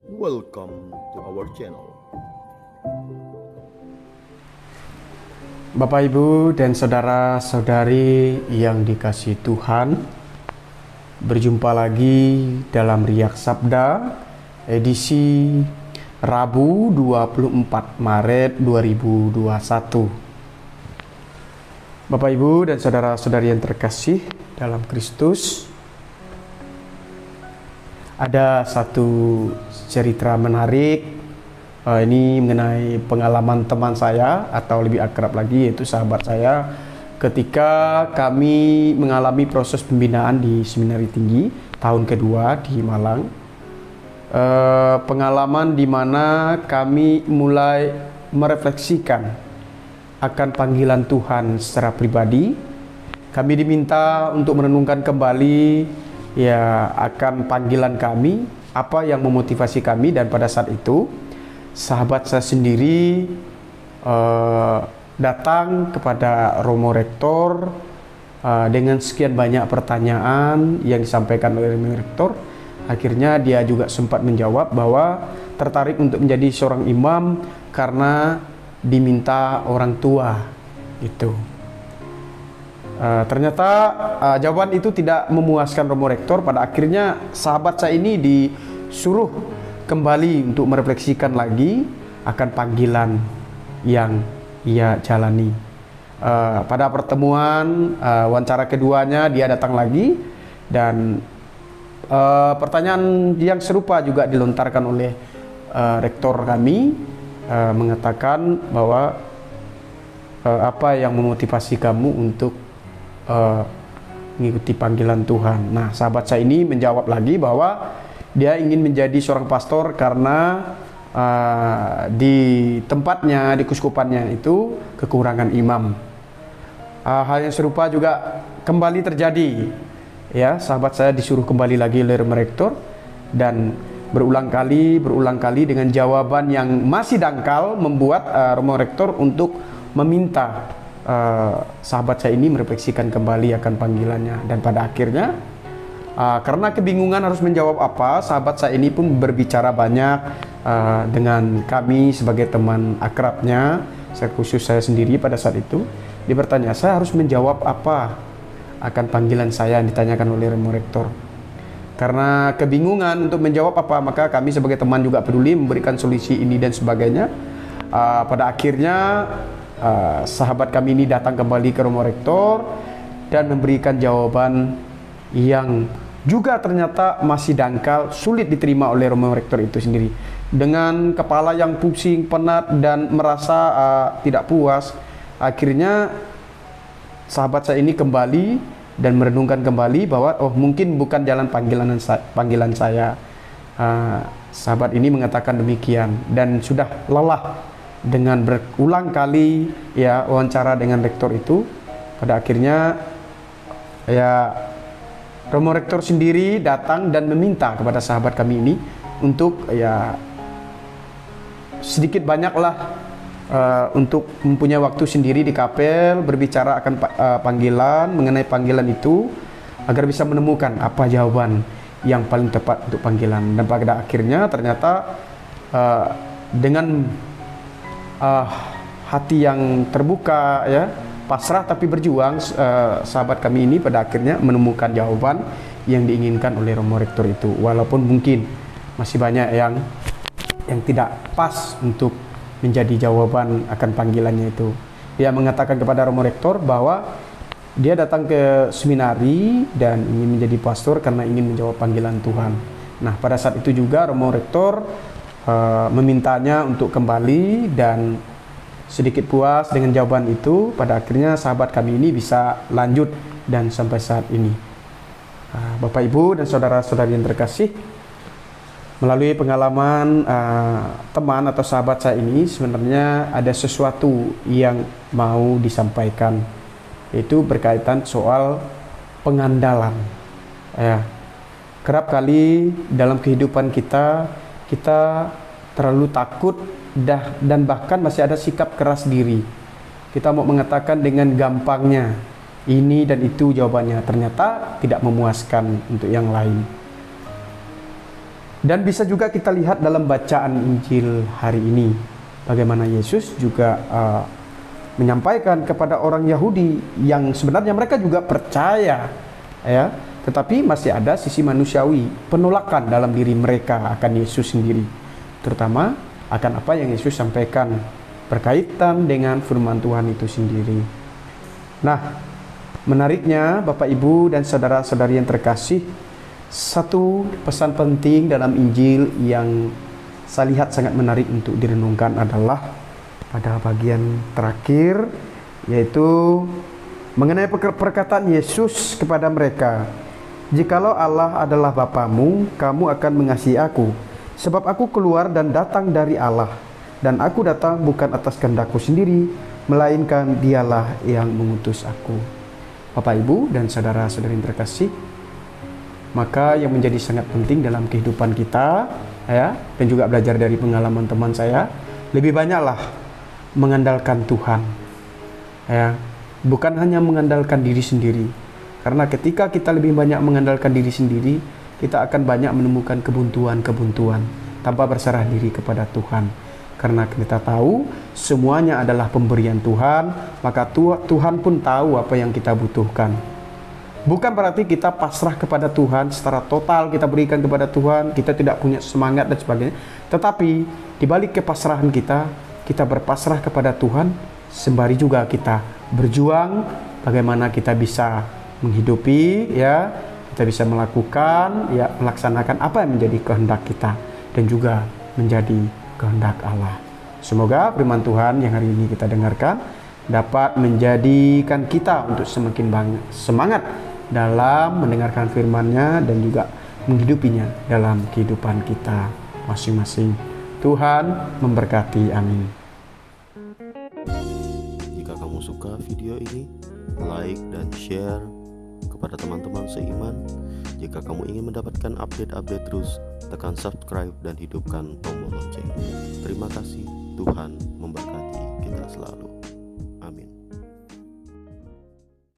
Welcome to our channel. Bapak, Ibu, dan saudara-saudari yang dikasihi Tuhan, berjumpa lagi dalam Riak Sabda edisi Rabu 24 Maret 2021. Bapak, Ibu, dan saudara-saudari yang terkasih dalam Kristus, ada satu cerita menarik. Ini mengenai pengalaman teman saya, atau lebih akrab lagi yaitu sahabat saya, ketika kami mengalami proses pembinaan di Seminari Tinggi tahun kedua di Malang. Pengalaman di mana kami mulai merefleksikan akan panggilan Tuhan secara pribadi. Kami diminta untuk merenungkan kembali akan panggilan kami, apa yang memotivasi kami, dan pada saat itu sahabat saya sendiri datang kepada Romo Rektor dengan sekian banyak pertanyaan yang disampaikan oleh Romo Rektor. Akhirnya dia juga sempat menjawab bahwa tertarik untuk menjadi seorang imam karena diminta orang tua itu. Ternyata jawaban itu tidak memuaskan Romo Rektor. Pada akhirnya sahabat saya ini disuruh kembali untuk merefleksikan lagi akan panggilan yang ia jalani. Pada pertemuan wawancara keduanya dia datang lagi, dan pertanyaan yang serupa juga dilontarkan oleh rektor kami, mengatakan bahwa apa yang memotivasi kamu untuk mengikuti panggilan Tuhan. Nah, sahabat saya ini menjawab lagi bahwa dia ingin menjadi seorang pastor karena di tempatnya, di kuskupannya itu kekurangan imam. Hal yang serupa juga kembali terjadi. Ya, sahabat saya disuruh kembali lagi oleh Romo Rektor, dan berulang kali dengan jawaban yang masih dangkal membuat Romo Rektor untuk meminta sahabat saya ini merefleksikan kembali akan panggilannya. Dan pada akhirnya karena kebingungan harus menjawab apa, sahabat saya ini pun berbicara banyak dengan kami sebagai teman akrabnya, khusus saya sendiri pada saat itu. Dia bertanya, saya harus menjawab apa akan panggilan saya yang ditanyakan oleh Romo Rektor. Karena kebingungan untuk menjawab apa, maka kami sebagai teman juga peduli memberikan solusi ini dan sebagainya. Pada akhirnya sahabat kami ini datang kembali ke Romo Rektor dan memberikan jawaban yang juga ternyata masih dangkal, sulit diterima oleh Romo Rektor itu sendiri. Dengan kepala yang pusing, penat, dan merasa tidak puas, akhirnya sahabat saya ini kembali dan merenungkan kembali bahwa mungkin bukan jalan panggilan saya. Sahabat ini mengatakan demikian, dan sudah lelah dengan berulang kali wawancara dengan rektor itu. Pada akhirnya Romo Rektor sendiri datang dan meminta kepada sahabat kami ini untuk sedikit banyaklah untuk mempunyai waktu sendiri di kapel, berbicara akan panggilan, mengenai panggilan itu, agar bisa menemukan apa jawaban yang paling tepat untuk panggilan. Dan pada akhirnya ternyata dengan hati yang terbuka, pasrah tapi berjuang, sahabat kami ini pada akhirnya menemukan jawaban yang diinginkan oleh Romo Rektor itu. Walaupun mungkin masih banyak yang tidak pas untuk menjadi jawaban akan panggilannya itu. Dia mengatakan kepada Romo Rektor bahwa dia datang ke seminari dan ingin menjadi pastor karena ingin menjawab panggilan Tuhan. Nah, pada saat itu juga Romo Rektor memintanya untuk kembali, dan sedikit puas dengan jawaban itu, pada akhirnya sahabat kami ini bisa lanjut dan sampai saat ini. Bapak, Ibu, dan saudara-saudari yang terkasih, melalui pengalaman teman atau sahabat saya ini, sebenarnya ada sesuatu yang mau disampaikan, yaitu berkaitan soal pengandalan. Kerap kali dalam kehidupan kita terlalu takut dan bahkan masih ada sikap keras diri. Kita mau mengatakan dengan gampangnya ini dan itu jawabannya, ternyata tidak memuaskan untuk yang lain. Dan bisa juga kita lihat dalam bacaan Injil hari ini, bagaimana Yesus juga menyampaikan kepada orang Yahudi yang sebenarnya mereka juga percaya, ya, tetapi masih ada sisi manusiawi, penolakan dalam diri mereka akan Yesus sendiri, terutama akan apa yang Yesus sampaikan berkaitan dengan firman Tuhan itu sendiri. Nah, menariknya Bapak Ibu dan saudara-saudari yang terkasih, satu pesan penting dalam Injil yang saya lihat sangat menarik untuk direnungkan adalah pada bagian terakhir, yaitu mengenai perkataan Yesus kepada mereka, "Jikalau Allah adalah Bapamu, kamu akan mengasihi aku, sebab aku keluar dan datang dari Allah, dan aku datang bukan atas kehendakku sendiri, melainkan Dialah yang mengutus aku." Bapak, Ibu, dan saudara-saudari yang terkasih, maka yang menjadi sangat penting dalam kehidupan kita, ya, dan juga belajar dari pengalaman teman saya, lebih banyaklah mengandalkan Tuhan, ya, bukan hanya mengandalkan diri sendiri. Karena ketika kita lebih banyak mengandalkan diri sendiri, kita akan banyak menemukan kebuntuan-kebuntuan tanpa berserah diri kepada Tuhan. Karena kita tahu semuanya adalah pemberian Tuhan, maka Tuhan pun tahu apa yang kita butuhkan. Bukan berarti kita pasrah kepada Tuhan secara total, kita berikan kepada Tuhan, kita tidak punya semangat dan sebagainya. Tetapi di balik kepasrahan kita, kita berpasrah kepada Tuhan, sembari juga kita berjuang bagaimana kita bisa menghidupi, ya, kita bisa melakukan, ya, melaksanakan apa yang menjadi kehendak kita dan juga menjadi kehendak Allah. Semoga firman Tuhan yang hari ini kita dengarkan dapat menjadikan kita untuk semakin banyak semangat dalam mendengarkan firman-Nya dan juga menghidupinya dalam kehidupan kita masing-masing. Tuhan memberkati. Amin. Jika kamu suka video ini, like dan share kepada teman-teman seiman. Jika kamu ingin mendapatkan update-update terus, tekan subscribe dan hidupkan tombol lonceng. Terima kasih. Tuhan memberkati kita selalu.